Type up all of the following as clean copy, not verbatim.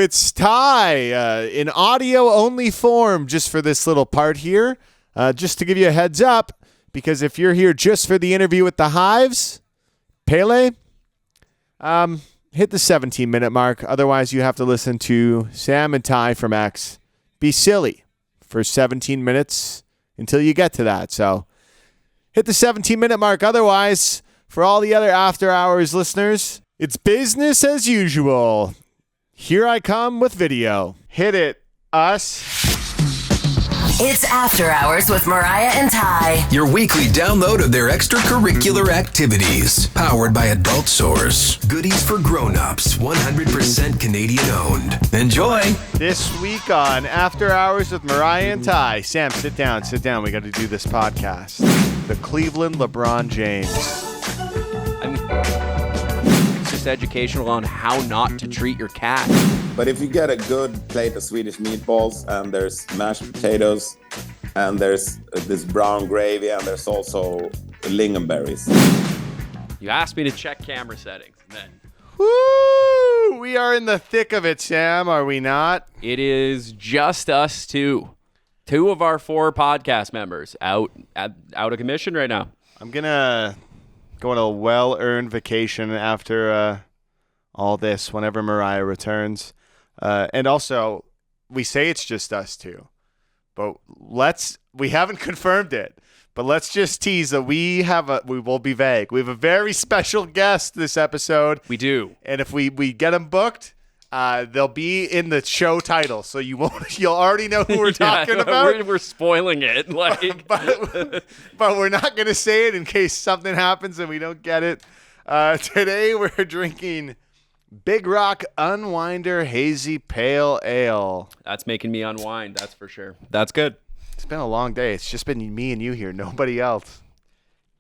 it's Ty in audio-only form just for this little part here. Just to give you a heads up, because if you're here just for the interview with the Hives, Pelle, hit the 17-minute mark. Otherwise, you have to listen to Sam and Ty from X be silly for 17 minutes until you get to that. So hit the 17-minute mark. Otherwise, for all the other After Hours listeners, it's business as usual. Here I come with video. Hit it, us. It's After Hours with Mariah and Ty. Your weekly download of their extracurricular activities. Powered by Adult Source. Goodies for grown-ups. 100% Canadian owned. Enjoy. This week on After Hours with Mariah and Ty. Sam, sit down. We got to do this podcast. The Cleveland LeBron James. I mean, it's just educational on how not to treat your cat. But if you get a good plate of Swedish meatballs and there's mashed potatoes and there's this brown gravy and there's also lingonberries. You asked me to check camera settings. Then Woo! We are in the thick of it, Sam, are we not? it is just us two. Two of our 4 podcast members out of commission right now. I'm going to go on a well-earned vacation after all this whenever Mariah returns. And also, we say it's just us two, but we haven't confirmed it, but let's just tease that we will be vague. We have a very special guest this episode. We do. And if we get them booked, they'll be in the show title. So you'll already know who we're talking about. We're spoiling it. Like, but we're not going to say it in case something happens and we don't get it. Today we're drinking Big Rock Unwinder Hazy Pale Ale. that's making me unwind, that's for sure. That's good. It's been a long day. It's just been me and you here, nobody else.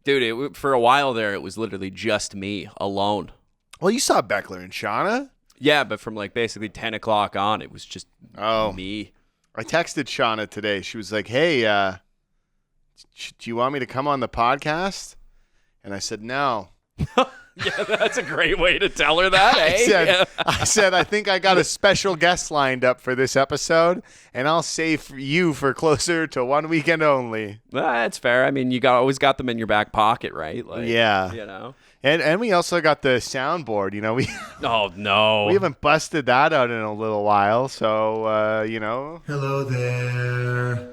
Dude, for a while there, it was literally just me alone. Well, you saw Beckler and Shauna. Yeah, but from like basically 10 o'clock on, it was just me. I texted Shauna today. She was like, hey, do you want me to come on the podcast? And I said, no. Yeah, that's a great way to tell her that, eh? I said, I think I got a special guest lined up for this episode, and I'll save you for closer to one weekend only. That's fair. I mean, always got them in your back pocket, right? Like, yeah. You know? And we also got the soundboard, Oh, no. We haven't busted that out in a little while, so, Hello there.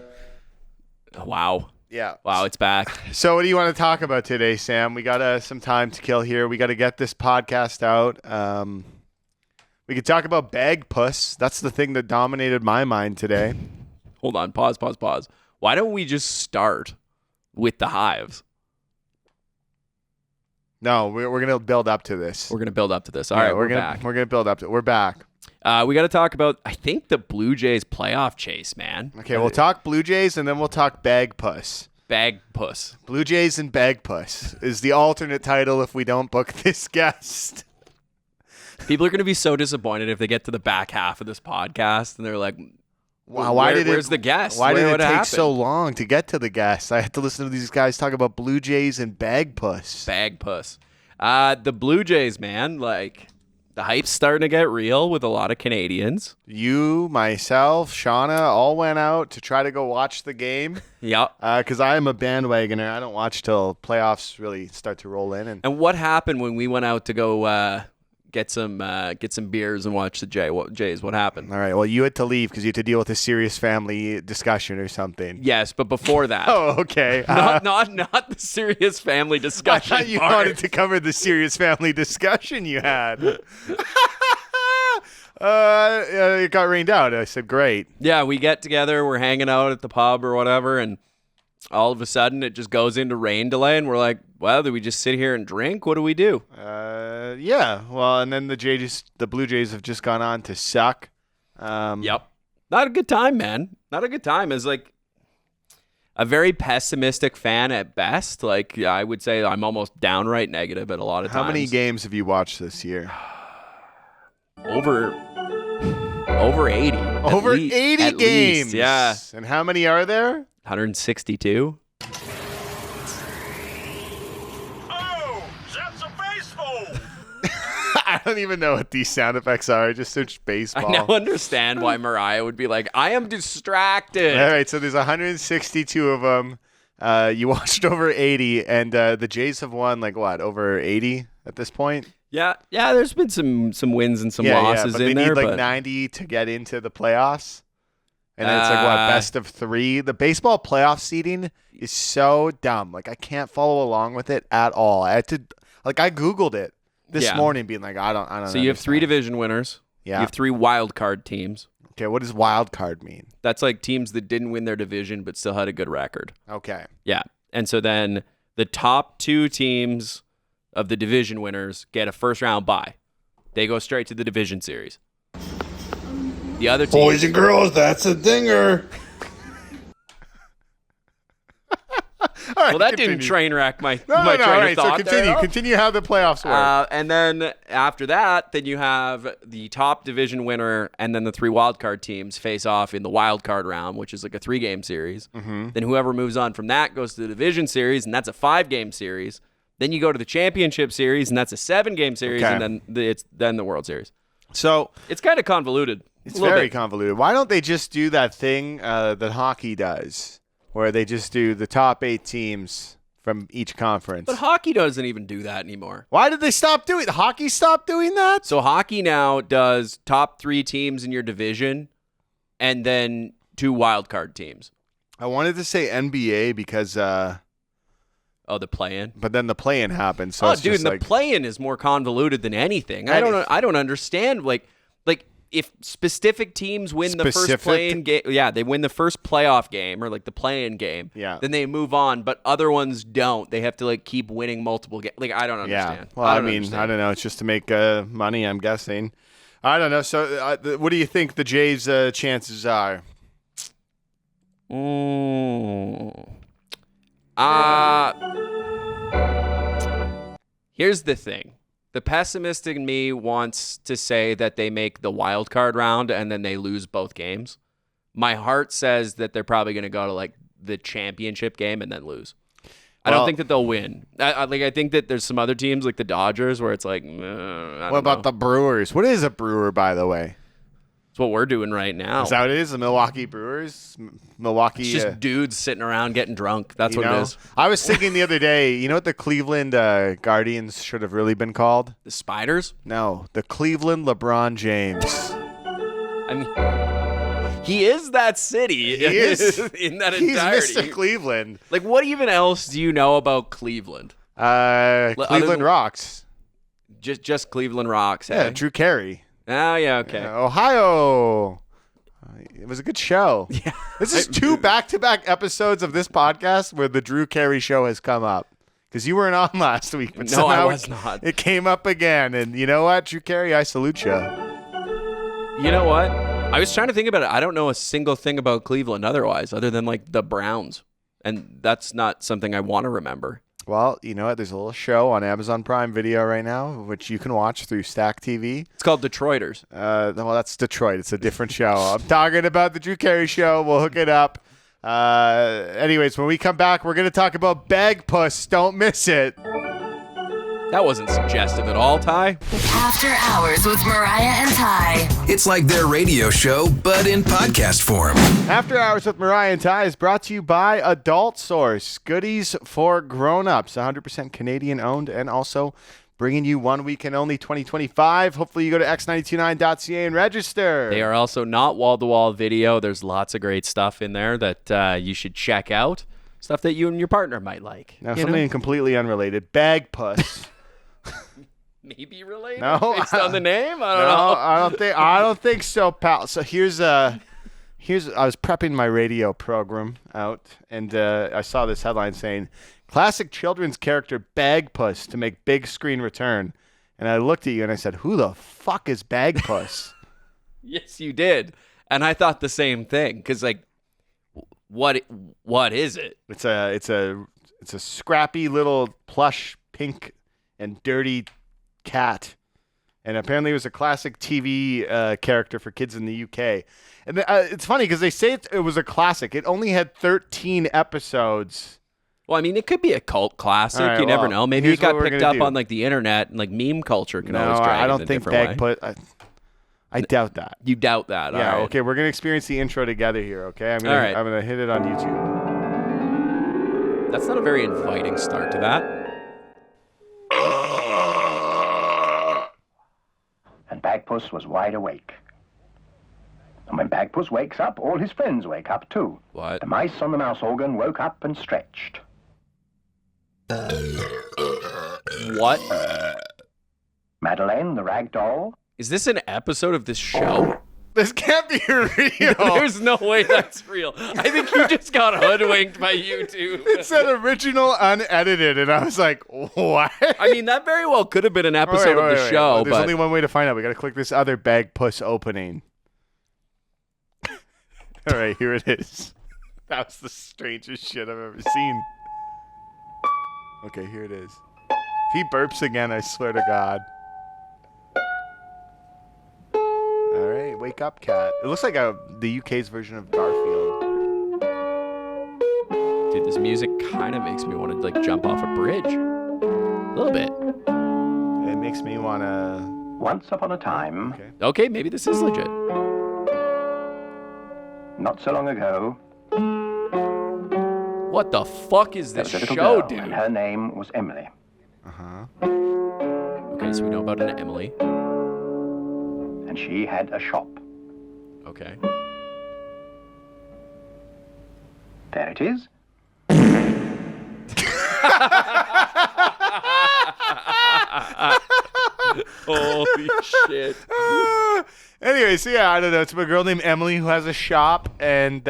Wow. Yeah. Wow, it's back. So what do you want to talk about today, Sam? We got some time to kill here. We got to get this podcast out. We could talk about Bagpuss. That's the thing that dominated my mind today. Hold on. Pause. Why don't we just start with the Hives? No, we're going to build up to this. We're going to build up to this. All right, we're back. We're going to build up to it. We're back. We got to talk about, I think, the Blue Jays playoff chase, man. Okay, we'll talk Blue Jays, and then we'll talk Bagpuss. Bagpuss. Blue Jays and Bagpuss is the alternate title if we don't book this guest. People are going to be so disappointed if they get to the back half of this podcast, and they're like, wow, where's the guest? Why did it take happen? so long to get to the guest? I had to listen to these guys talk about Blue Jays and Bagpuss. Bagpuss. The Blue Jays, man, like, the hype's starting to get real with a lot of Canadians. You, myself, Shauna, all went out to try to go watch the game. Yep. Because I am a bandwagoner. I don't watch till playoffs really start to roll in. And what happened when we went out to go get some beers and watch the Jays? What happened? All right. Well, you had to leave because you had to deal with a serious family discussion or something. Yes, but before that. Oh, okay. Not the serious family discussion. I thought you wanted to cover the serious family discussion you had. It got rained out. I said, great. Yeah, we get together. We're hanging out at the pub or whatever, and all of a sudden it just goes into rain delay, and we're like, well, do we just sit here and drink? What do we do? Yeah. Well, and then the Blue Jays have just gone on to suck. Yep. Not a good time, man. Not a good time. As like a very pessimistic fan at best. Like, I would say I'm almost downright negative at a lot of times. How many games have you watched this year? Over 80. Over 80 games. Least, yeah. And how many are there? 162. Oh, that's a baseball. don't even know what these sound effects are. I just searched baseball. I now understand why Mariah would be like, I am distracted. All right, so there's 162 of them. You watched over 80, and the Jays have won, like, what, over 80 at this point? Yeah, there's been some wins and some losses but in they there. need, like, but 90 to get into the playoffs. And then it's like, what, best of 3? The baseball playoff seeding is so dumb. Like, I can't follow along with it at all. I had to, like, I Googled it this morning being like, I don't So you have 3 division winners. Yeah. You have 3 wild card teams. Okay, what does wild card mean? That's like teams that didn't win their division but still had a good record. Okay. Yeah. And so then the top 2 teams of the division winners get a first round bye. They go straight to the division series. The other team, Boys and girls, that's a dinger. All right, well, that continue. didn't train wreck my No, my all train right, of thought. so continue. there, though. Continue how the playoffs work. And then after that, then you have the top division winner and then the 3 wild card teams face off in the wild card round, which is like a 3-game series. Mm-hmm. Then whoever moves on from that goes to the division series, and that's a 5-game series. Then you go to the championship series, and that's a 7-game series, Okay. and then it's the World Series. So It's kind of convoluted. it's A little very bit. convoluted. Why don't they just do that thing that hockey does, where they just do the top 8 teams from each conference? But hockey doesn't even do that anymore. Why did they stop doing it? Hockey stopped doing that? So hockey now does top 3 teams in your division, and then 2 wild card teams. I wanted to say NBA because, Oh, the play-in. but then the play-in happened. So Oh, it's dude, just and like, the play-in is more convoluted than anything. I don't understand. Like if specific teams win the first Specific? play-in game, they win the first playoff game or like the play-in game. Yeah. Then they move on, but other ones don't. They have to like keep winning multiple games. Like I don't understand. Well, I mean, I don't know. It's just to make money, I'm guessing. I don't know. So, what do you think the Jays' chances are? Here's the thing. The pessimistic in me wants to say that they make the wild card round and then they lose both games. My heart says that they're probably going to go to like the championship game and then lose. I don't think that they'll win. I think that there's some other teams like the Dodgers where it's like, What about the Brewers? What is a brewer, by the way? It's what we're doing right now. Is that what it is? The Milwaukee Brewers? Milwaukee. It's just dudes sitting around getting drunk. That's what it is. I was thinking the other day, you know what the Cleveland Guardians should have really been called? The Spiders? No, the Cleveland LeBron James. I mean, he is that city. He is. in that He's entirety. Mr. Cleveland. Like, what even else do you know about Cleveland? Cleveland than- rocks. Just Cleveland rocks. Yeah, Hey? Drew Carey. Oh yeah, okay. Ohio. It was a good show. Yeah. This is 2 back-to-back episodes of this podcast where the Drew Carey show has come up. Because you weren't on last week. But No, I somehow was not. It came up again. And you know what, Drew Carey, I salute you. You know what? I was trying to think about it. I don't know a single thing about Cleveland otherwise, other than like the Browns, and that's not something I want to remember. Well, you know what? There's a little show on Amazon Prime Video right now, which you can watch through Stack TV. It's called Detroiters. Well, that's Detroit. It's a different show. I'm talking about the Drew Carey show. We'll hook it up. Anyways, when we come back, we're going to talk about Bagpuss. Don't miss it. That wasn't suggestive at all, Ty. After Hours with Mariah and Ty. It's like their radio show, but in podcast form. After Hours with Mariah and Ty is brought to you by Adult Source. Goodies for grown-ups. 100% Canadian owned and also bringing you 1 weekend only 2025. Hopefully you go to x929.ca and register. They are also not wall-to-wall video. There's lots of great stuff in there that you should check out. Stuff that you and your partner might like. Now, you something know? completely unrelated. Bagpuss. Maybe related No, based on the name. I don't No, know. I don't think so, pal. So here's I was prepping my radio program out, and I saw this headline saying, "Classic children's character Bagpuss to make big screen return." And I looked at you and I said, "Who the fuck is Bagpuss?" Yes, you did, and I thought the same thing because like, what is it? It's a scrappy little plush pink and dirty cat. And apparently it was a classic TV character for kids in the UK. And it's funny because they say it was a classic. It only had 13 episodes. Well, I mean, it could be a cult classic. All right, You never well, know. Maybe here's it got what we're picked gonna up do. on like the internet and like meme culture can always No, drag I it don't in a think different way. Bagpuss. I doubt that. You doubt that. Yeah. All right. Okay, we're gonna experience the intro together here. Okay, I'm All right. gonna hit it on YouTube. That's not a very inviting start to that. And Bagpuss was wide awake. And when Bagpuss wakes up, all his friends wake up too. What? The mice on the mouse organ woke up and stretched. What? Madeleine, the rag doll, Is this an episode of this show? This can't be real. There's no way that's real. I think you just got hoodwinked by YouTube. It said original unedited, and I was like, what? I mean, that very well could have been an episode of the show, Well, there's but only one way to find out. We got to click this other Bagpuss opening. All right, here it is. That was the strangest shit I've ever seen. Okay, here it is. If he burps again, I swear to God. All right, wake up, cat. It looks like the UK's version of Garfield. dude, this music kind of makes me want to like jump off a bridge. A little bit. It makes me want to... once upon a time, Okay. Okay, maybe this is legit. not so long ago, What the fuck is there this was a little show, girl, dude? and her name was Emily. Okay, so we know about an Emily. And she had a shop. Okay. There it is. Holy shit. Anyway, so yeah, I don't know. It's a girl named Emily who has a shop, and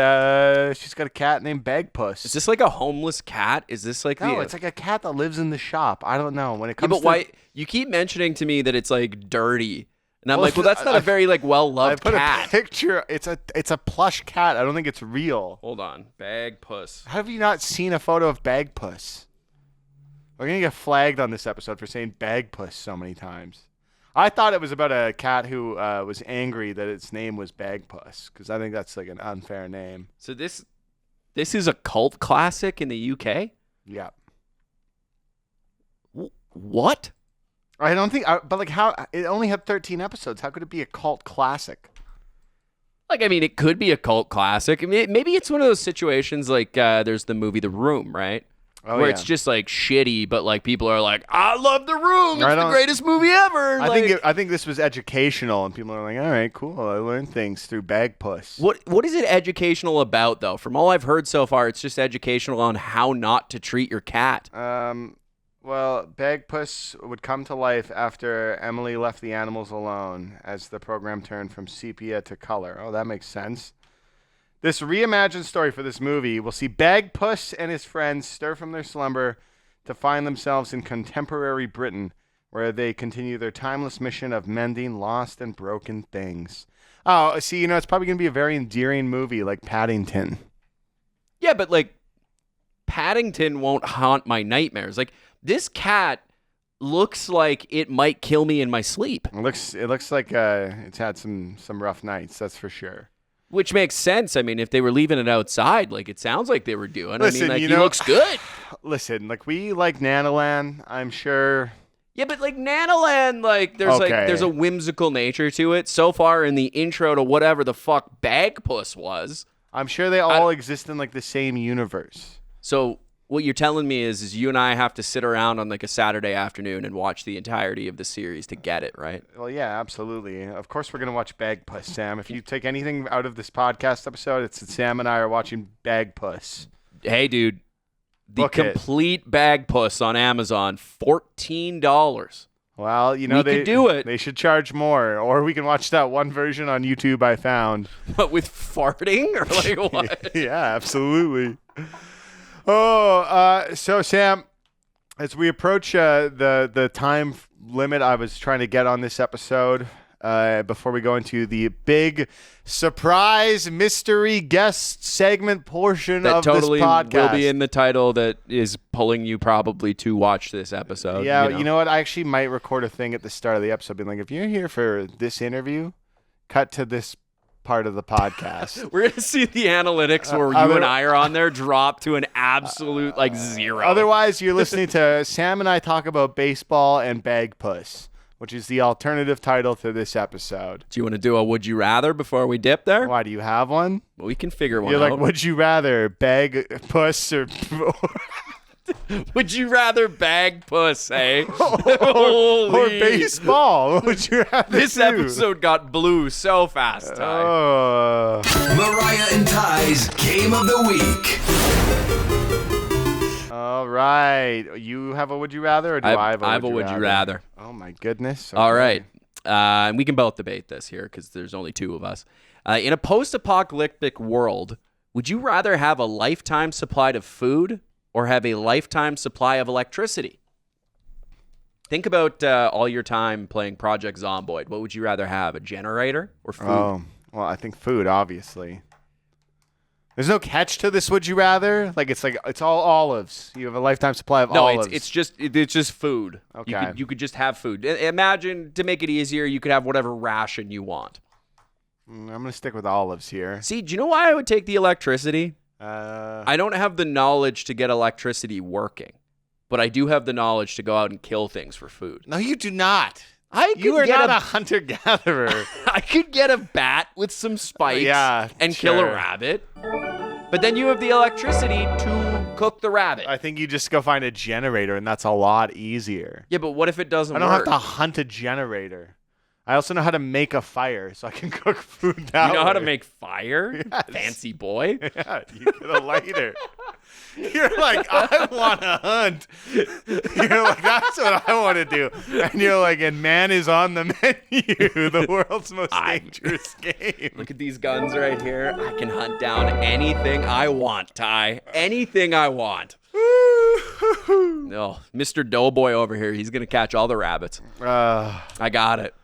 she's got a cat named Bagpuss. Is this like a homeless cat? Is this like No, the... it's like a cat that lives in the shop. I don't know. When it Yeah, comes but to... why... You keep mentioning to me that it's like dirty. And I'm Well, like, well, that's not a very like I well-loved put cat. a picture. It's a plush cat. I don't think it's real. Hold on. Bagpuss. How have you not seen a photo of Bagpuss? We're gonna get flagged on this episode for saying Bagpuss so many times. I thought it was about a cat who was angry that its name was Bagpuss, because I think that's like an unfair name. So this is a cult classic in the UK? Yeah. What? I don't think, but like how, it only had 13 episodes. How could it be a cult classic? Like, I mean, it could be a cult classic. I mean, maybe it's one of those situations like there's the movie The Room, right? Oh, Where yeah. it's just like shitty, but like people are like, I love The Room. It's I the don't- greatest movie ever. I think this was educational, and people are like, all right, cool. I learned things through Bagpuss. What is it educational about, though? From all I've heard so far, it's just educational on how not to treat your cat. Well, Bagpuss would come to life after Emily left the animals alone as the program turned from sepia to color. Oh, that makes sense. This reimagined story for this movie will see Bagpuss and his friends stir from their slumber to find themselves in contemporary Britain, where they continue their timeless mission of mending lost and broken things. Oh, see, it's probably going to be a very endearing movie like Paddington. Yeah, but like Paddington won't haunt my nightmares. Like this cat looks like it might kill me in my sleep. It looks like it's had some rough nights, that's for sure. Which makes sense. I mean, if they were leaving it outside, like it sounds like they were doing. Listen, I mean, like he looks good. Listen, like we like Nanaland, I'm sure. Yeah, but like Nanaland, like there's a whimsical nature to it. So far in the intro to whatever the fuck Bagpuss was. I'm sure they all exist in like the same universe. So what you're telling me is you and I have to sit around on like a Saturday afternoon and watch the entirety of the series to get it, right? Well, yeah, absolutely. Of course, we're gonna watch Bagpuss, Sam. If you take anything out of this podcast episode, it's that Sam and I are watching Bagpuss. Hey, dude, the Book it. complete Bagpuss on Amazon, $14. Well, We they could do it. They should charge more, or we can watch that one version on YouTube I found. But with farting or like what? Yeah, absolutely. Oh, so Sam, as we approach the time limit I was trying to get on this episode, before we go into the big surprise mystery guest segment portion That of totally this podcast, will be in the title that is pulling you probably to watch this episode. yeah, you know what? I actually might record a thing at the start of the episode, being like, if you're here for this interview, cut to this part of the podcast. We're going to see the analytics where you and I are on there drop to an absolute, like, 0. Otherwise, you're listening to Sam and I talk about baseball and Bagpuss, which is the alternative title to this episode. Do you want to do a would you rather before we dip there? Why, do you have one? Well, we can figure one You're out. like, would you rather Bagpuss or... Would you rather Bagpuss, eh? or baseball? What would you rather This do? episode got blue so fast, Ty. Mariah and Ty's Game of the Week. All right. You have a would you rather, or do I have a would you rather? Oh, my goodness. All Okay. right. And we can both debate this here because there's only 2 of us. In a post-apocalyptic world, would you rather have a lifetime supply of food or have a lifetime supply of electricity? Think about all your time playing Project Zomboid. What would you rather have, a generator or food? Oh, well, I think food, obviously. There's no catch to this would you rather? Like, it's all olives. You have a lifetime supply of olives. No, it's just food. Okay. You could just have food. Imagine, to make it easier, you could have whatever ration you want. I'm going to stick with olives here. See, do you know why I would take the electricity? I I don't have the knowledge to get electricity working, but I do have the knowledge to go out and kill things for food. No, you do not. You You are not a hunter-gatherer. I could get a bat with some spikes and kill a sure. rabbit, but then you have the electricity to cook the rabbit. I think you just go find a generator, and that's a lot easier. Yeah, but what if it doesn't I don't work? have to hunt a generator. I also know how to make a fire, so I can cook food that You know how to way. make fire? Yes. Fancy boy. Yeah, you get a lighter. You're like, I want to hunt. You're like, that's what I want to do. And you're like, and man is on the menu, the world's most dangerous game. Look at these guns right here. I can hunt down anything I want, Ty. Anything I want. No, Mr. Doughboy over here, he's going to catch all the rabbits. I got it.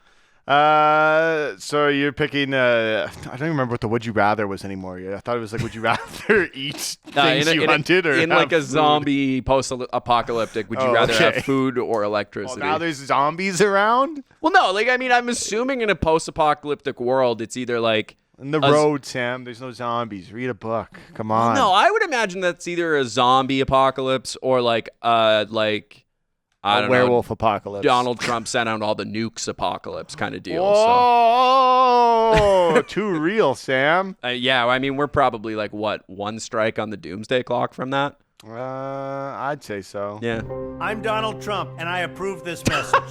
So you're picking, I don't even remember what the would you rather was anymore. I thought it was like, would you rather eat things you hunted or in have like a food? zombie post-apocalyptic, would you rather have food or electricity? Well, now there's zombies around? Well, no, like, I mean, I'm assuming in a post-apocalyptic world, it's either like... In the road, Sam, there's no zombies. Read a book. Come on. No, I would imagine that's either a zombie apocalypse or like I don't know, werewolf apocalypse. Donald Trump sent out all the nukes apocalypse kind of deal. Oh, too real, Sam. So, yeah, I mean, we're probably like, what, 1 strike on the doomsday clock from that? I'd say so. Yeah. I'm Donald Trump, and I approve this message.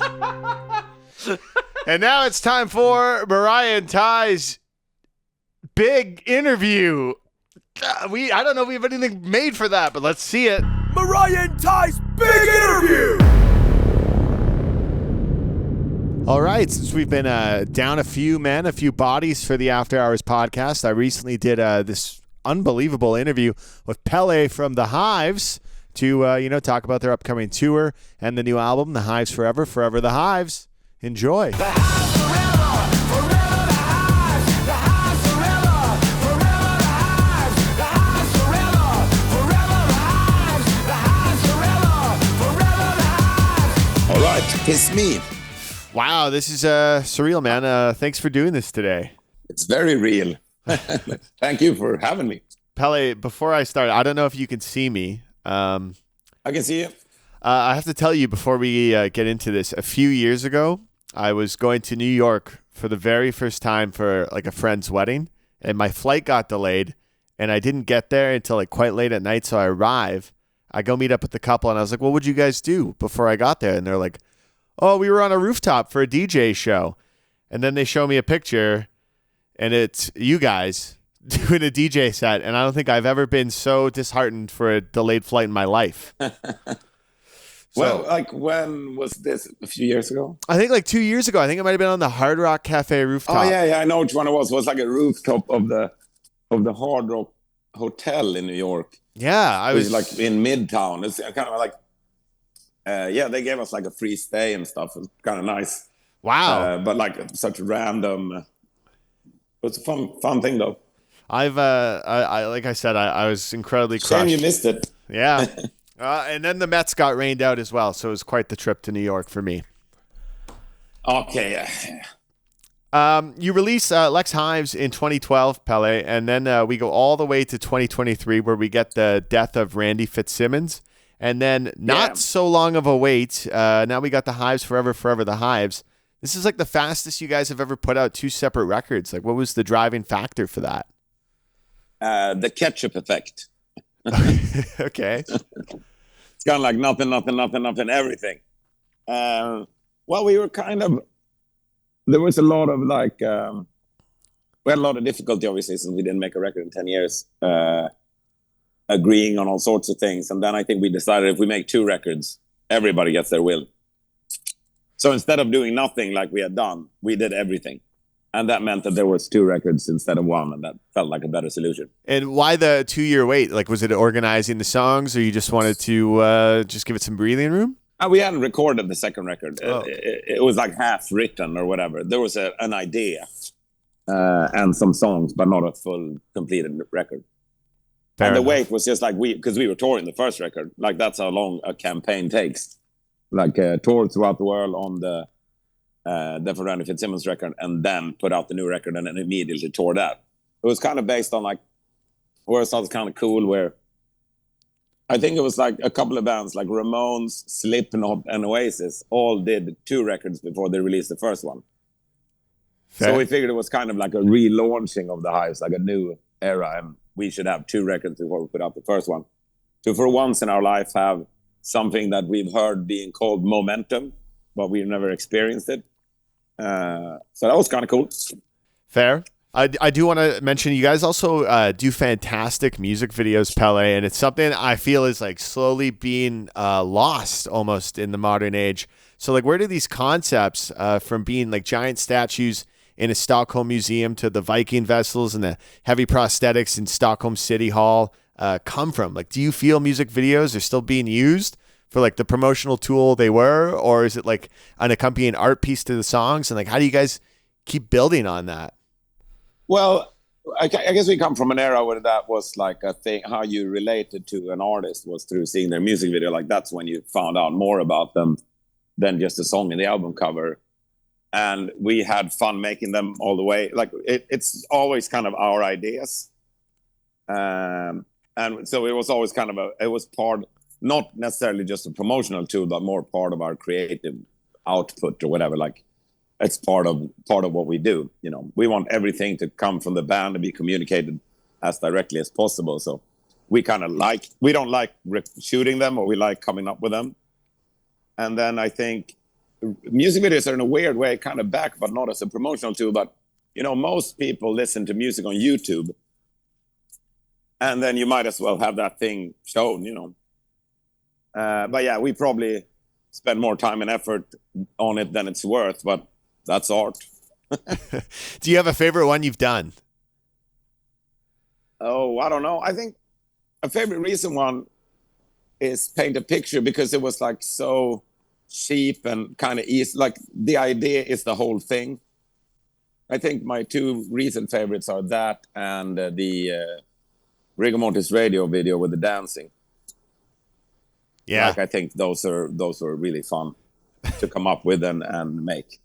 And now it's time for Mariah and Ty's big interview. I don't know if we have anything made for that, but let's see it. Mariah and Ty's big interview. All right, since we've been down a few bodies for the After Hours podcast, I recently did this unbelievable interview with Pelle from the Hives to talk about their upcoming tour and the new album, The Hives Forever, Forever the Hives. Enjoy. All right, it's me. Wow, this is surreal, man. Thanks for doing this today. It's very real. Thank you for having me. Pelle, before I start, I don't know if you can see me. I can see you. I have to tell you before we get into this, a few years ago, I was going to New York for the very first time for like a friend's wedding, and my flight got delayed, and I didn't get there until like quite late at night, so I arrive. I go meet up with the couple, and I was like, well, what'd you guys do before I got there? And they're like, oh, we were on a rooftop for a DJ show. And then they show me a picture, and it's you guys doing a DJ set, and I don't think I've ever been so disheartened for a delayed flight in my life. Well, like when was this? A few years ago? I think like 2 years ago. I think it might have been on the Hard Rock Cafe rooftop. Oh yeah, I know which one it was. It was like a rooftop of the Hard Rock Hotel in New York. Yeah, I was like in Midtown. It's kind of like, they gave us like a free stay and stuff. It was kind of nice. Wow. But like such random. It was a fun thing though. I like I said, I was incredibly crushed. Shame you missed it. Yeah. And then the Mets got rained out as well, so it was quite the trip to New York for me. Okay. You release Lex Hives in 2012, Pelle, and then we go all the way to 2023 where we get the death of Randy Fitzsimmons. And then not so long of a wait. Now we got the Hives Forever, Forever, the Hives. This is like the fastest you guys have ever put out 2 separate records. Like, what was the driving factor for that? The ketchup effect. Okay. It's kind of like nothing, everything. Well, we were kind of, there was a lot of like, we had a lot of difficulty, obviously, since we didn't make a record in 10 years, agreeing on all sorts of things. And then I think we decided if we make 2 records, everybody gets their will. So instead of doing nothing like we had done, we did everything. And that meant that there was 2 records instead of 1, and that felt like a better solution. And why the 2-year wait? Like, was it organizing the songs, or you just wanted to just give it some breathing room? We hadn't recorded the second record. It was like half written or whatever. There was an idea and some songs, but not a full completed record. Fair and enough. the wait was just like because we were touring the first record. Like that's how long a campaign takes. Like tour throughout the world on the Death of Randy Fitzsimmons record, and then put out the new record and then immediately tour that. It was kind of based on like where it sounds kind of cool. Where I think it was like a couple of bands like Ramones, Slipknot, and Oasis all did 2 records before they released the first one. Fair. So we figured it was kind of like a relaunching of the Hives, like a new era, and we should have 2 records before we put out the first one. To for once in our life have something that we've heard being called momentum, but we've never experienced it. So that was kind of cool. Fair. I do want to mention you guys also do fantastic music videos, Pelle, and it's something I feel is like slowly being lost almost in the modern age. So like, where do these concepts from being like giant statues in a Stockholm museum to the Viking vessels and the heavy prosthetics in Stockholm City Hall come from? Like, do you feel music videos are still being used for like the promotional tool they were, or is it like an accompanying art piece to the songs? And like, how do you guys keep building on that? Well, I guess we come from an era where that was like a thing. How you related to an artist was through seeing their music video. Like that's when you found out more about them than just a song in the album cover. And we had fun making them all the way. Like it's always kind of our ideas. And so it was always kind of it was part, not necessarily just a promotional tool, but more part of our creative output or whatever. Like it's part of what we do. You know, we want everything to come from the band and be communicated as directly as possible. So we kind of we don't like shooting them, or we like coming up with them. And then I think music videos are in a weird way kind of back, but not as a promotional tool. But, you know, most people listen to music on YouTube, and then you might as well have that thing shown, you know. But yeah, we probably spend more time and effort on it than it's worth, but that's art. Do you have a favorite one you've done? Oh, I don't know. I think a favorite recent one is Paint a Picture, because it was like so cheap and kind of easy. Like the idea is the whole thing. I think my 2 recent favorites are that and the Rigor Mortis radio video with the dancing. Yeah. Like I think those were really fun to come up with and make.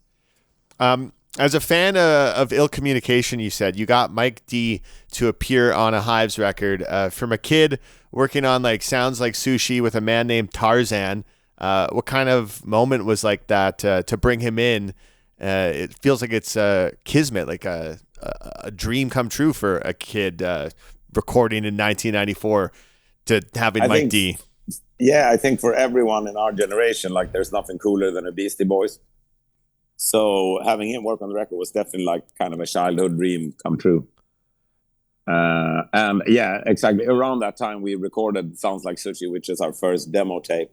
As a fan of Ill Communication, you said you got Mike D to appear on a Hives record. From a kid working on like Sounds Like Sushi with a man named Tarzan, what kind of moment was like that to bring him in? It feels like it's kismet, like a dream come true for a kid recording in 1994 to having Mike D. Yeah, I think for everyone in our generation, like there's nothing cooler than a Beastie Boys. So having him work on the record was definitely like kind of a childhood dream come true. And yeah, exactly. Around that time, we recorded Sounds Like Sushi, which is our first demo tape.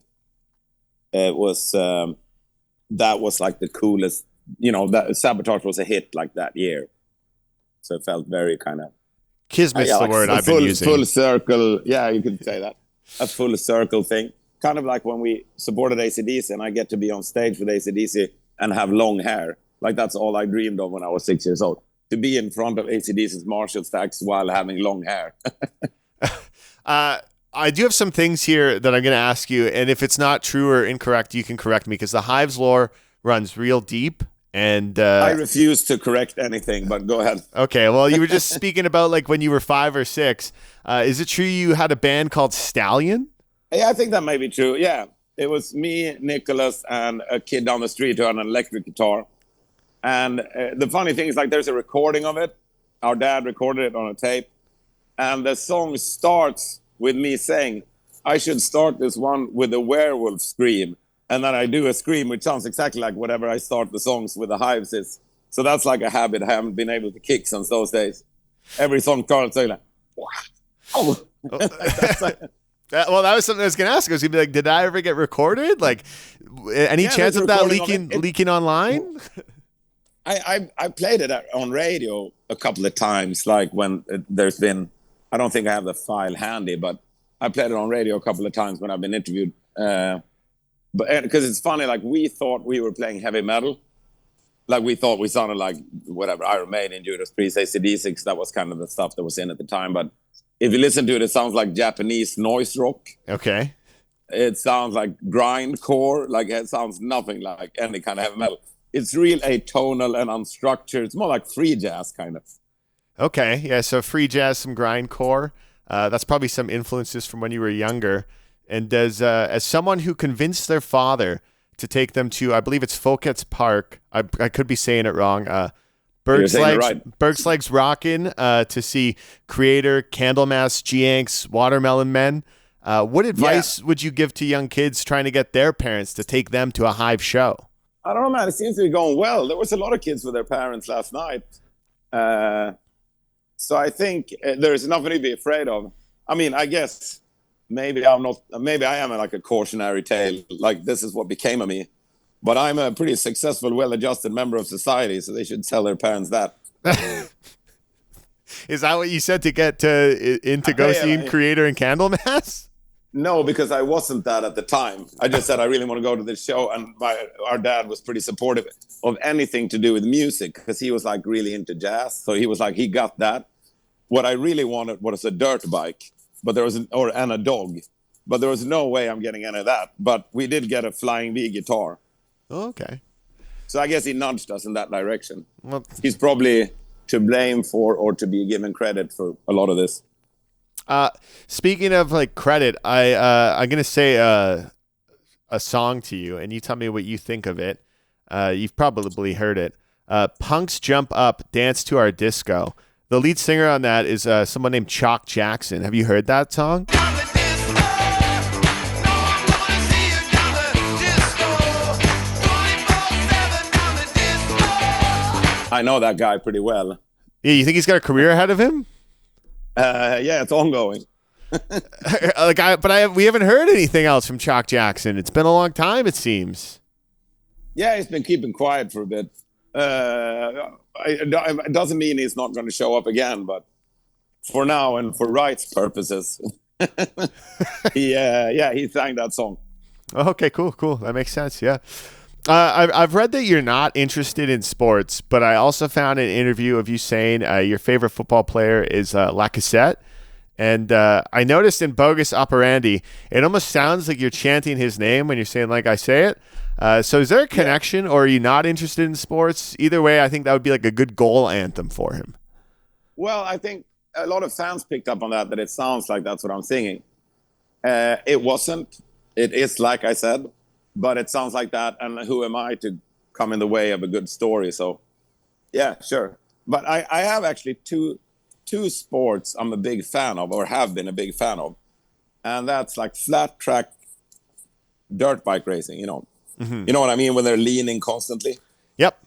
It was, that was like the coolest, you know, that Sabotage was a hit like that year. So it felt very kind of... Kismet's the word I've been using. Full circle. Yeah, you could say that. A full circle thing. Kind of like when we supported AC/DC and I get to be on stage with AC/DC and have long hair. Like that's all I dreamed of when I was 6 years old. To be in front of AC/DC's Marshall stacks while having long hair. I do have some things here that I'm going to ask you, and if it's not true or incorrect, you can correct me, because the Hives lore runs real deep, And I refuse to correct anything, but go ahead. okay, well, you were just speaking about like when you were 5 or 6. Is it true you had a band called Stallion? Yeah, I think that may be true. Yeah, it was me, Nicholas, and a kid down the street who had an electric guitar. And the funny thing is, like, there's a recording of it. Our dad recorded it on a tape. And the song starts with me saying, I should start this one with a werewolf scream. And then I do a scream, which sounds exactly like whatever I start the songs with the Hives is. So that's like a habit I haven't been able to kick since those days. Every song starts saying like, wow. Well, that was something I was going to ask. I was going to be like, did I ever get recorded? Like, any chance of that leaking online? I played it on radio a couple of times, like when there's been, I don't think I have the file handy, but I played it on radio a couple of times when I've been interviewed. But because it's funny, like we thought we were playing heavy metal. Like we thought we sounded like whatever, Iron Maiden, Judas Priest, AC/DC, that was kind of the stuff that was in at the time. But if you listen to it, it sounds like Japanese noise rock. Okay. It sounds like grindcore. Like it sounds nothing like any kind of heavy metal. It's real atonal and unstructured. It's more like free jazz kind of. Okay, yeah, so free jazz, some grindcore. That's probably some influences from when you were younger. And as someone who convinced their father to take them to, I believe it's Folkets Park, I could be saying it wrong, Bergslags Rockin' to see Creator, Candlemass, G-Anks, Watermelon Men. What advice would you give to young kids trying to get their parents to take them to a Hive show? I don't know, man. It seems to be going well. There was a lot of kids with their parents last night. So I think there's nothing to be afraid of. I mean, I guess maybe I am like a cautionary tale. Like this is what became of me. But I'm a pretty successful, well-adjusted member of society, so they should tell their parents that. Is that what you said to get into go seeing Creator and Candlemass? No, because I wasn't that at the time. I just said I really want to go to this show, and our dad was pretty supportive of anything to do with music because he was like really into jazz. So he was like, he got that. What I really wanted was a dirt bike, and a dog, but there was no way I'm getting any of that. But we did get a Flying V guitar. Oh, okay. So I guess he nudged us in that direction. Well, he's probably to blame for or to be given credit for a lot of this. Speaking of like credit, I'm gonna say a song to you, and you tell me what you think of it. You've probably heard it. Punks Jump Up, Dance to Our Disco. The lead singer on that is someone named Chalk Jackson. Have you heard that song? I know that guy pretty well. Yeah, you think he's got a career ahead of him? Yeah, it's ongoing. We haven't heard anything else from Chalk Jackson. It's been a long time, it seems. Yeah, he's been keeping quiet for a bit. It doesn't mean he's not going to show up again, but for now and for rights purposes, he sang that song. Okay, cool. That makes sense. Yeah. I've read that you're not interested in sports, but I also found an interview of you saying your favorite football player is Lacazette. And I noticed in Bogus Operandi, it almost sounds like you're chanting his name when you're saying like I say it. So is there a connection, or are you not interested in sports? Either way, I think that would be like a good goal anthem for him. Well, I think a lot of fans picked up on that it sounds like that's what I'm singing. It wasn't. It is like I said. But it sounds like that, and who am I to come in the way of a good story? So, yeah, sure. But I have actually two sports I'm a big fan of, or have been a big fan of, and that's like flat track dirt bike racing. You know what I mean, when they're leaning constantly. Yep.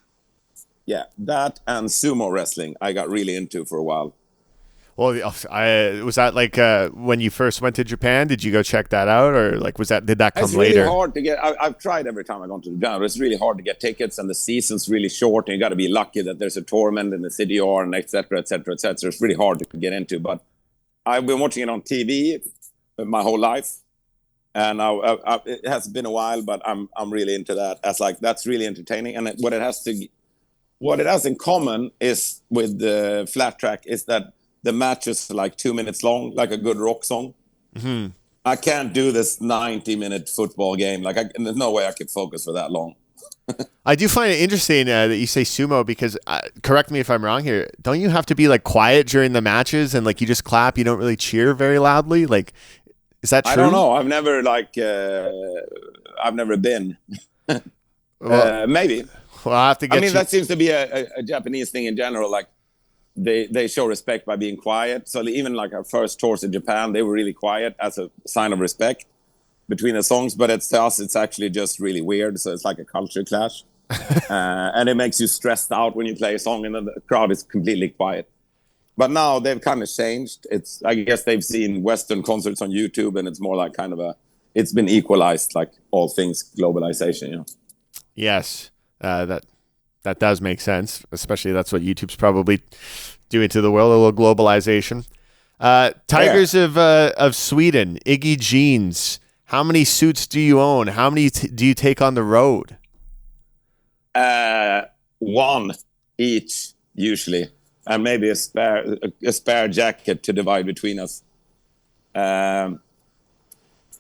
Yeah, that and sumo wrestling I got really into for a while. Well, was that like when you first went to Japan? Did you go check that out, or like did that come later? It's really hard to get. I've tried every time I go to Japan, but it's really hard to get tickets, and the season's really short, and you got to be lucky that there's a tournament in the city you are, and et cetera, et cetera, et cetera. It's really hard to get into, but I've been watching it on TV my whole life, and it has been a while, but I'm really into that. That's really entertaining, and what it has in common is with the flat track is that the match is like 2 minutes long, like a good rock song. Mm-hmm. I can't do this 90-minute football game. There's no way I could focus for that long. I do find it interesting that you say sumo because, correct me if I'm wrong here, don't you have to be like quiet during the matches and like you just clap, you don't really cheer very loudly? Like, is that true? I don't know. I've never been. Well, Maybe. well, I'll have to get I mean, you. that seems to be a Japanese thing in general. Like they show respect by being quiet. So even like our first tours in Japan, they were really quiet as a sign of respect between the songs. But to us, it's actually just really weird. So it's like a culture clash. And it makes you stressed out when you play a song and the crowd is completely quiet. But now they've kind of changed. I guess they've seen Western concerts on YouTube, and it's more like kind of it's been equalized, like all things globalization, you know. Yes, that does make sense. Especially that's what YouTube's probably doing to the world, a little globalization. Tigers of Sweden, Iggy Jeans. How many suits do you own? How many do you take on the road? One each usually, and maybe a spare jacket to divide between us.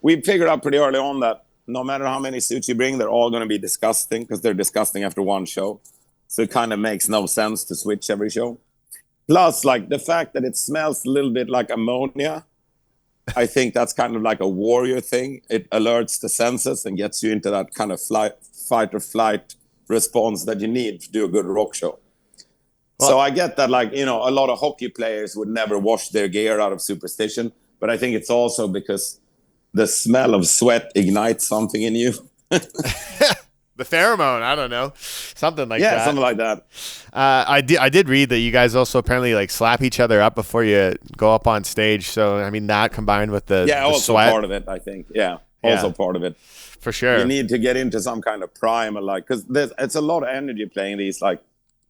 We figured out pretty early on that no matter how many suits you bring, they're all going to be disgusting because they're disgusting after one show. So it kind of makes no sense to switch every show. Plus, like the fact that it smells a little bit like ammonia, I think that's kind of like a warrior thing. It alerts the senses and gets you into that kind of fight or flight response that you need to do a good rock show. Well, so I get that, like, you know, a lot of hockey players would never wash their gear out of superstition, but I think it's also because the smell of sweat ignites something in you. The pheromone, I don't know, something like that. Yeah, something like that. I did read that you guys also apparently like slap each other up before you go up on stage. So I mean that combined with the also sweat. part of it, I think. Yeah, also part of it. For sure. You need to get into some kind of prime, like, because it's a lot of energy playing these, like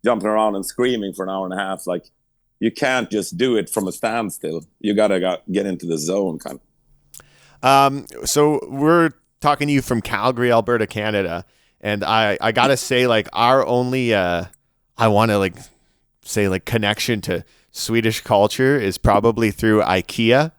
jumping around and screaming for an hour and a half. Like you can't just do it from a standstill. You gotta get into the zone, kind of. So we're talking to you from Calgary, Alberta, Canada. And I gotta say, like, our only I want to like say like connection to Swedish culture is probably through IKEA.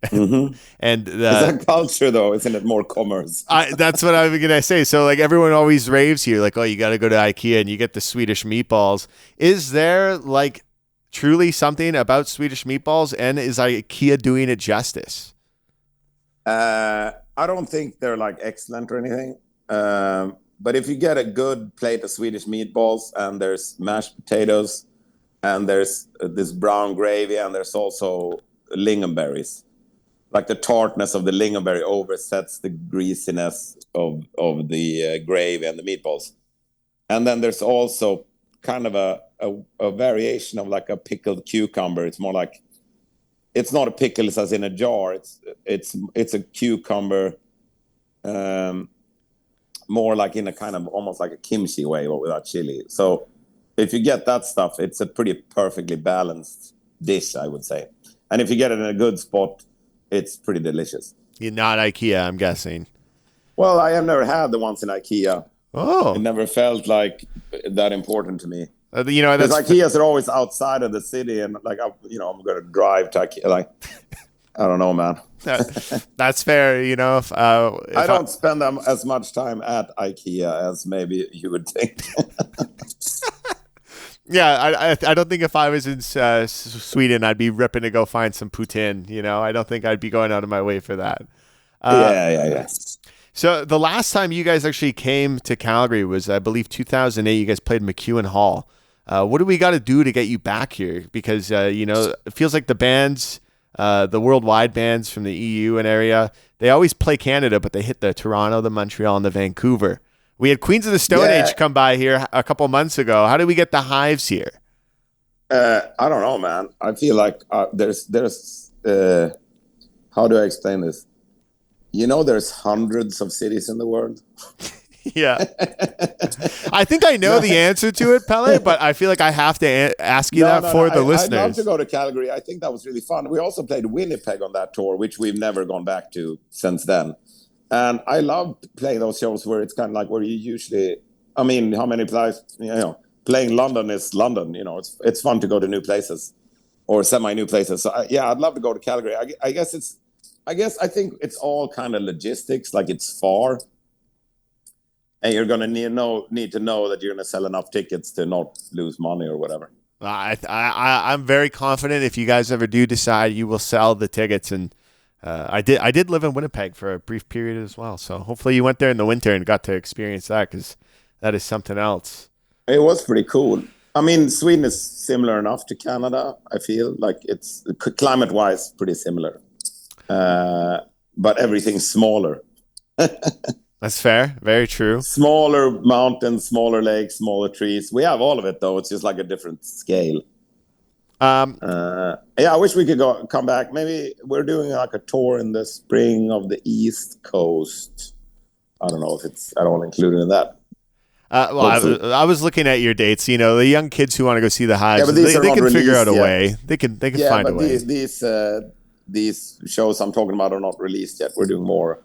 Mm-hmm. And is that culture though? Isn't it more commerce? That's what I'm gonna say. So like everyone always raves here, like, oh, you got to go to IKEA and you get the Swedish meatballs. Is there like truly something about Swedish meatballs, and is IKEA doing it justice? I don't think they're like excellent or anything. But if you get a good plate of Swedish meatballs and there's mashed potatoes and there's this brown gravy and there's also lingonberries, like the tartness of the lingonberry oversets the greasiness of the gravy and the meatballs. And then there's also kind of a variation of like a pickled cucumber. It's more like, it's not a pickle as in a jar. It's a cucumber, more like in a kind of almost like a kimchi way, but without chili. So if you get that stuff, it's a pretty perfectly balanced dish, I would say. And if you get it in a good spot, it's pretty delicious. You're not IKEA, I'm guessing. Well, I have never had the ones in IKEA. Oh. It never felt like that important to me. You know, because IKEAs are always outside of the city, and like, I'm going to drive to IKEA. Like, I don't know, man. That's fair. You know, if I don't spend as much time at IKEA as maybe you would think. Yeah, I don't think if I was in Sweden, I'd be ripping to go find some poutine. You know, I don't think I'd be going out of my way for that. Yeah. So the last time you guys actually came to Calgary was, I believe, 2008. You guys played McEwen Hall. What do we got to do to get you back here? Because, you know, it feels like the bands, the worldwide bands from the EU and area, they always play Canada, but they hit the Toronto, the Montreal, and the Vancouver. We had Queens of the Stone Age come by here a couple months ago. How did we get the Hives here? I don't know, man. I feel like there's how do I explain this? You know, there's hundreds of cities in the world. Yeah. I think I know the answer to it, Pelle, but I feel like I have to ask you the listeners. I'd love to go to Calgary. I think that was really fun. We also played Winnipeg on that tour, which we've never gone back to since then. And I love playing those shows where it's kind of like where you usually, I mean, how many places, you know, playing London is London, you know, it's fun to go to new places or semi-new places. So I'd love to go to Calgary. I think it's all kind of logistics, like it's far. And you're going to need to know that you're going to sell enough tickets to not lose money or whatever. I'm very confident if you guys ever do decide, you will sell the tickets. And I did live in Winnipeg for a brief period as well. So hopefully you went there in the winter and got to experience that, because that is something else. It was pretty cool. I mean, Sweden is similar enough to Canada. I feel like it's climate-wise pretty similar, but everything's smaller. That's fair. Very true. Smaller mountains, smaller lakes, smaller trees. We have all of it, though. It's just like a different scale. I wish we could come back. Maybe we're doing like a tour in the spring of the East Coast. I don't know if it's at all included in that. I was looking at your dates. You know, the young kids who want to go see the Hives, they can figure out a way. They can find a way. These shows I'm talking about are not released yet. We're doing more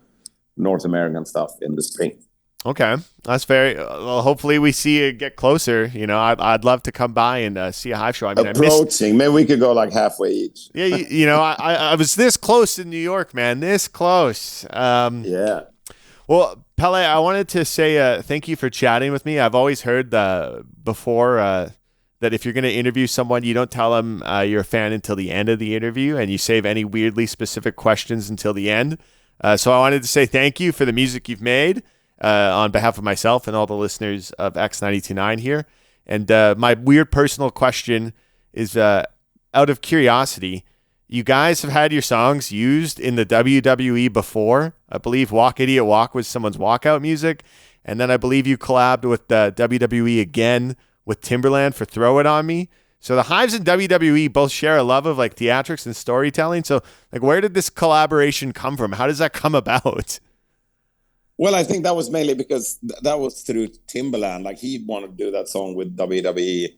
North American stuff in the spring. Okay, that's very. Well, hopefully we see it get closer. You know, I'd love to come by and see a Hive show. I mean, maybe we could go like halfway each. Yeah, you know, I was this close in New York, man. This close. Yeah. Well, Pelle, I wanted to say thank you for chatting with me. I've always heard before that if you're going to interview someone, you don't tell them you're a fan until the end of the interview, and you save any weirdly specific questions until the end. So I wanted to say thank you for the music you've made on behalf of myself and all the listeners of X929 here. And my weird personal question is, out of curiosity, you guys have had your songs used in the WWE before. I believe Walk Idiot Walk was someone's walkout music. And then I believe you collabed with the WWE again with Timberland for Throw It On Me. So the Hives and WWE both share a love of like theatrics and storytelling. So like, where did this collaboration come from? How does that come about? Well, I think that was mainly because that was through Timberland. Like, he wanted to do that song with WWE,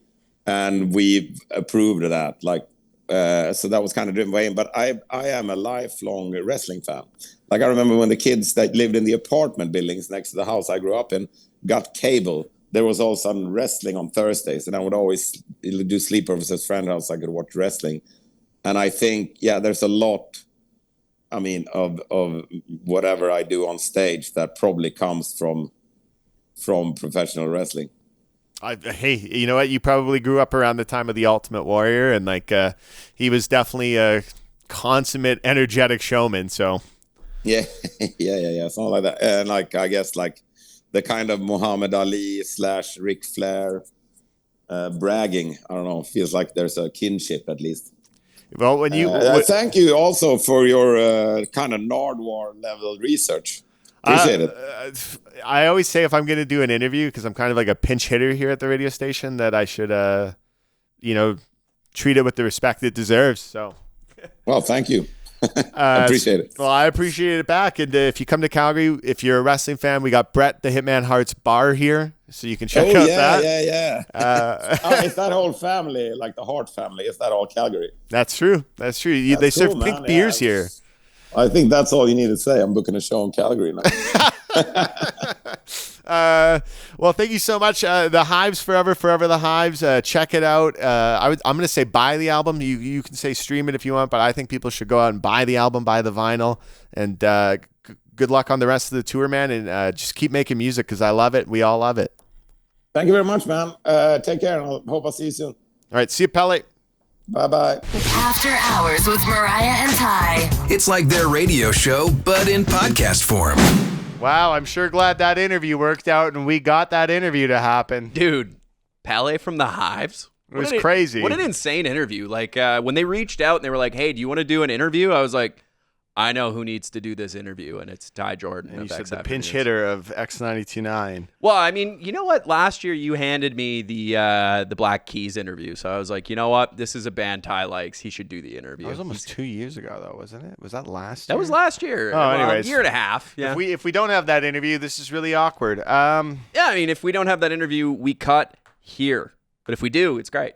and we approved of that. Like, so that was kind of driven by him. But I am a lifelong wrestling fan. Like, I remember when the kids that lived in the apartment buildings next to the house I grew up in got cable, there was all of a sudden wrestling on Thursdays, and I would always do sleepovers at friend's house. I could watch wrestling. And I think, there's a lot, I mean, of whatever I do on stage that probably comes from professional wrestling. Hey, you know what? You probably grew up around the time of the Ultimate Warrior, and like he was definitely a consummate, energetic showman. So yeah, something like that. And like, I guess like the kind of Muhammad Ali / Ric Flair bragging. I don't know. Feels like there's a kinship at least. Well, when you thank you also for your kind of Nardwuar level research. Appreciate it. I always say if I'm going to do an interview, because I'm kind of like a pinch hitter here at the radio station, that I should, treat it with the respect it deserves. So, well, thank you. I appreciate it. Well, I appreciate it back. And if you come to Calgary, if you're a wrestling fan, we got Bret the Hitman Hart's bar here, so you can check out that. Yeah. It's that whole family, like the Hart family. It's that all Calgary. That's true. They serve pink beers here. I think that's all you need to say. I'm booking a show in Calgary now. Well, thank you so much. The Hives, forever the Hives. Check it out. I'm going to say buy the album. You can say stream it if you want, but I think people should go out and buy the album, buy the vinyl. And good luck on the rest of the tour, man. And just keep making music, because I love it. We all love it. Thank you very much, man. Take care, and I hope I'll see you soon. All right. See you, Pelle. Bye-bye. After Hours with Mariah and Ty. It's like their radio show, but in podcast form. Wow, I'm sure glad that interview worked out and we got that interview to happen. Dude, Pelle from the Hives. It was crazy. What an insane interview. Like, when they reached out and they were like, hey, do you want to do an interview? I was like, I know who needs to do this interview, and it's Ty Jordan. And you said the pinch hitter of X929. Well, I mean, you know what? Last year you handed me the Black Keys interview, so I was like, you know what? This is a band Ty likes. He should do the interview. That was almost 2 years ago, though, wasn't it? Was that last year? That was last year. Oh, anyways. A year and a half. Yeah. If we don't have that interview, this is really awkward. Yeah, I mean, if we don't have that interview, we cut here. But if we do, it's great.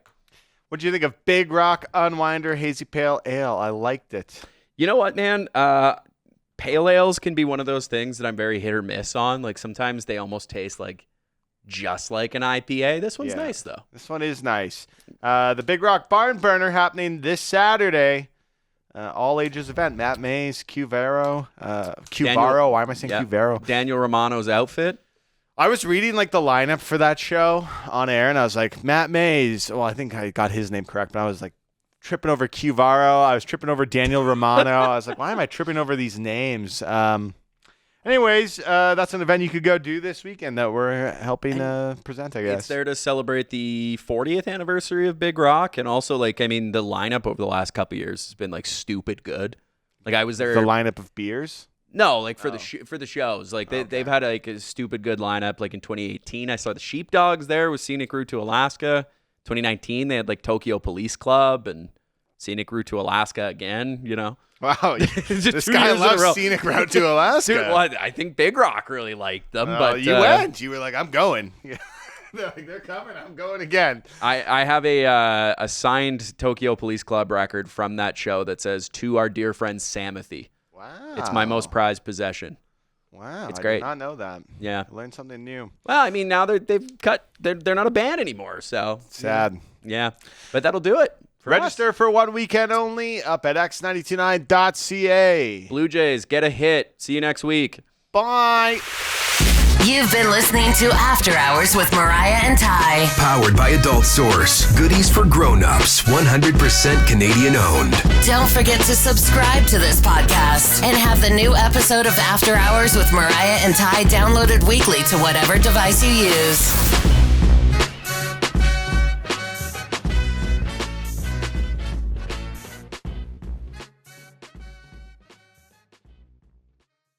What do you think of Big Rock Unwinder Hazy Pale Ale? I liked it. You know what, man? Pale ales can be one of those things that I'm very hit or miss on. Like, sometimes they almost taste like just like an IPA. This one's nice, though. This one is nice. The Big Rock Barn Burner happening this Saturday. All ages event. Matt Mays, Cuvaro. Why am I saying Cuvaro? Daniel Romano's outfit. I was reading like the lineup for that show on air, and I was like, Matt Mays. Well, I think I got his name correct, but I was like tripping over Cuvaro. I was tripping over Daniel Romano. I was like, why am I tripping over these names? Anyways, that's an event you could go do this weekend that we're helping present, I guess. It's there to celebrate the 40th anniversary of Big Rock, and also the lineup over the last couple of years has been like stupid good. Like I was there. The lineup of beers. No, like for the shows, like they've had like a stupid good lineup. Like in 2018, I saw the Sheepdogs there with Scenic Route to Alaska. 2019, they had like Tokyo Police Club and Scenic Route to Alaska again. You know, wow, this guy loves Scenic Route to Alaska. Dude, well, I think Big Rock really liked them, but you went. You were like, I'm going. They're coming. I'm going again. I have a signed Tokyo Police Club record from that show that says, "To our dear friend Samothy." Wow. It's my most prized possession. Wow. It's great. I did not know that. Yeah. I learned something new. Well, I mean, now they're not a band anymore, so. Sad. Yeah. But that'll do it. Register for one weekend only up at x929.ca. Blue Jays, get a hit. See you next week. Bye. You've been listening to After Hours with Mariah and Ty. Powered by Adult Source. Goodies for grown-ups. 100% Canadian owned. Don't forget to subscribe to this podcast and have the new episode of After Hours with Mariah and Ty downloaded weekly to whatever device you use.